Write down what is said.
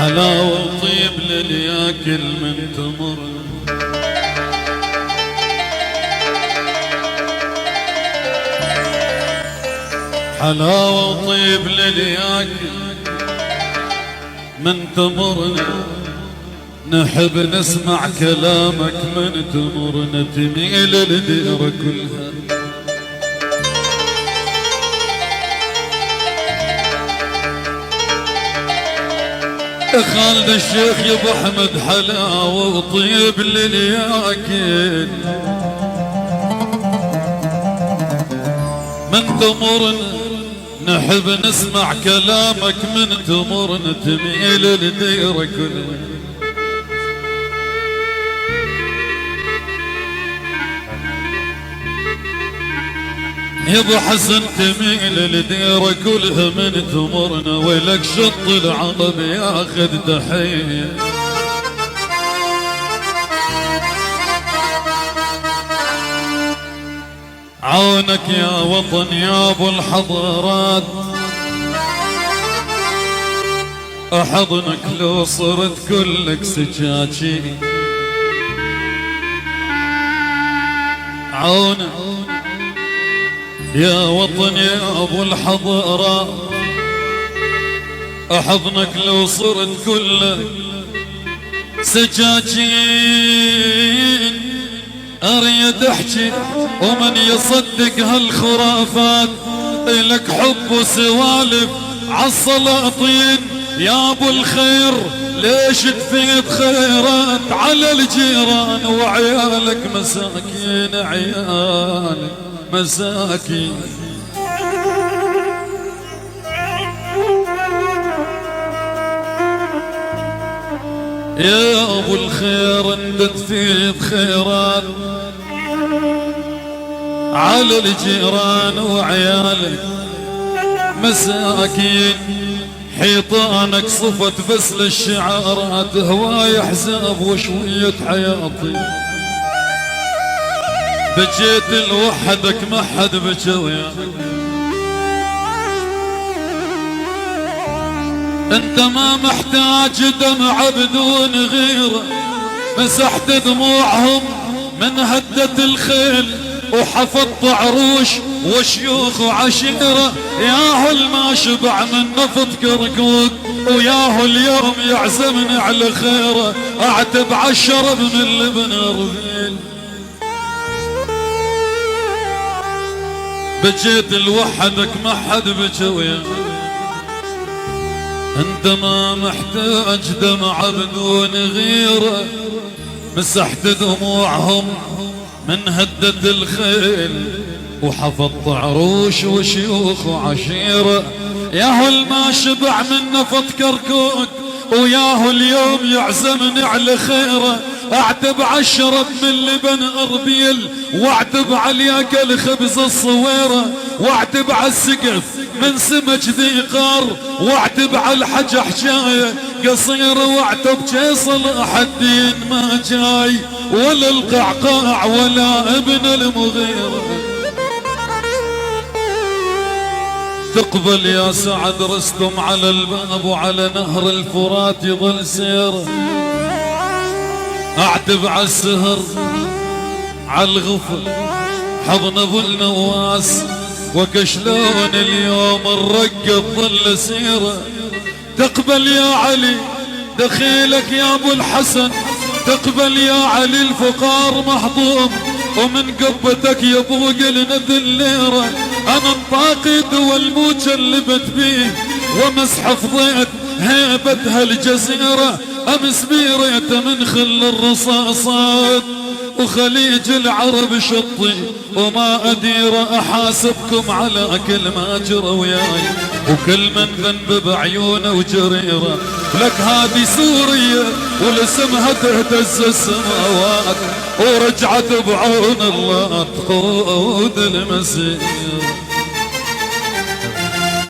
حلاوة وطيب للياكل من تمر، حلاوة وطيب للياكل من تمرنا، نحب نسمع كلامك من تمرنا، تميل الديرة كلها. خالد الشيخ يا ابو احمد حلاوة وطيب للياكل من تمرنا، نحب نسمع كلامك من تمرنا، تميل الديرة كلها. يا ابو حسن تميل الديرة كلها من تمرنا، ويلك شط العرب ياخذ تحية. عونك يا وطن يا ابو الحضارات، احضنك لو صرت كلك سجاجي. عونك يا وطن يا ابو الحضارات، احضنك لو صرت كلك سجاجين. اريد احكي ومن يصدق هالخرافات، الك حب وسوالف عالسلاطين. يا ابو الخير ليش تفيد خيرات على الجيران، وعيالك مساكين، عيالك مساكين. يا ابو الخير انت تفيد خيرات على الجيران، وعيالك مساكين. حيطانك صفت بس للشعارات، هواي احزاب وشوية حياتي. بجيت لوحدك ما حد بجى وياك، انت ما محتاج دمعة بدون غيرة. مسحت دموعهم من هدة الخيل، وحفظت عروش وشيوخ وعشيرة. ياهو ما شبع من نفط كركوك، وياهو اليوم يعزمني على خيره. اعتب عالشرب من لبن رذيل. بجيت لوحدك ما حد بجى وياك، انت ما محتاج دمعة بدون غيرة. مسحت دموعهم من هدة الخيل، وحفظت عروش وشيوخ وعشيرة. ياهو ما شبع من نفط كركوك، وياهو اليوم يعزمني على خيره. اعتب عالشرب من لبن اربيل، واعتب عليك الخبز الصويرة، واعتب عالسقف من سمك ذي قار، واعتب عالحجة حجاية قصيرة، واعتب جي صلاح الدين ما جاي، ولا القعقاع ولا ابن المغيرة. تقبل يا سعد رستم على الباب، وعلى نهر الفرات يظل سيره. اعتب عالسهر عالغفل حضن ابو النواس، وكشلون اليوم الرقة تظل سيره. تقبل يا علي دخيلك يا ابو الحسن، تقبل يا علي الفقار محضوم، ومن قبتك يا ابو قلنا ذليره. انا انطاقد والمجلبت بيه، ومس حفظيت هيبة هالجزيرة. امس بيريت من خل الرصاصات، وخليج العرب شطي وما أدير. أحاسبكم على كل ما جرى وياي، وكل من ذنب بعيونه وجريرة. لك هذه سوريا ولسمها تهتز السماوات، ورجعت بعون الله تقود المسير.